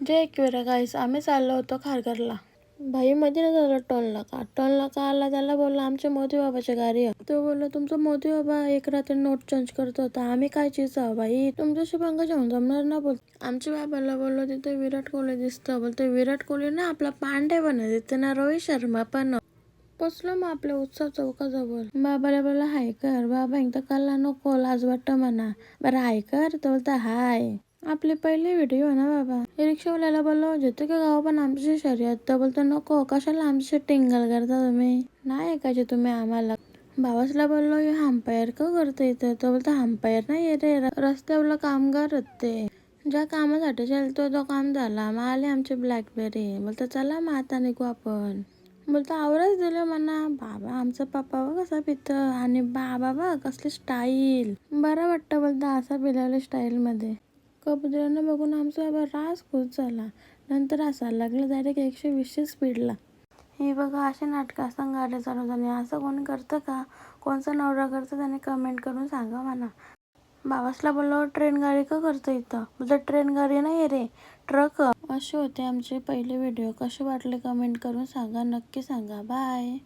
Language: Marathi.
जय एकविरा गाईस, आम्ही चाललो होतो खारघरला. भाई मध्ये न झालं टोल नाका आला. त्याला बोलला आमच्या मोदी बाबाच्या गाडी आहे. तो बोलला तुमचा मोदी बाबा एक रात्री नोट चेंज करत होता. आम्ही काय चीज आहो भाई, तुमच्याशी पंगा घेऊन जमणार ना. आमच्या बाबाला बोललो तिथे विराट कोहली दिसतं. बोलतो विराट कोहली ना आपला पांडे पण आहे तिथे ना, रोहित शर्मा पण. पोचलो मग आपल्या उत्सव चौकाजवळ. बाबाला बोलला हाय कर. बाबा एकदा कल्ला नको, लाज वाटतं म्हणा. बरं हाय कर. तो बोलता हाय. आपली पहिली व्हिडिओ ना बाबा. रिक्षावाल्याला बोललो जिथे का गाव पण आमची शर्यत. तर बोलतो नको, कशाला आमची टिंगल करता तुम्ही, नाही ऐकायचे तुम्ही आम्हाला. भावासला बोललो हे हंपायर का करतो इथं. तो बोलतो हंपायर नाही रे, रस्त्यावरला कामगार ते. ज्या कामासाठी चालतो तो काम झाला. मग आले आमचे ब्लॅकबेरी. बोलतो चला मग आता निघू आपण. बोलतो आवरच दिलं म्हणा. बाबा आमचा पप्पा बघ कसा पितं आणि बाबा बघ कसली स्टाईल. बरं वाटतं बोलता असा पिलेल्या स्टाईल मध्ये. कबुतरांना बघून आमचा बाबा रास खुश झाला. नंतर असायला लागलं डायरेक्ट 120 स्पीडला. ही बघा असे नाटकं असतात गाड्या चालवताना. असं कोणी करतं का? कोणचा नवरा करतं त्याने कमेंट करून सांगा म्हणा. बाबासला बोललो ट्रेन गाडी का करतो इथं. बोलतो ट्रेन गाडी नाही रे, ट्रक. असे होते आमचे पहिले व्हिडिओ. कसे वाटले कमेंट करून सांगा, नक्की सांगा. बाय.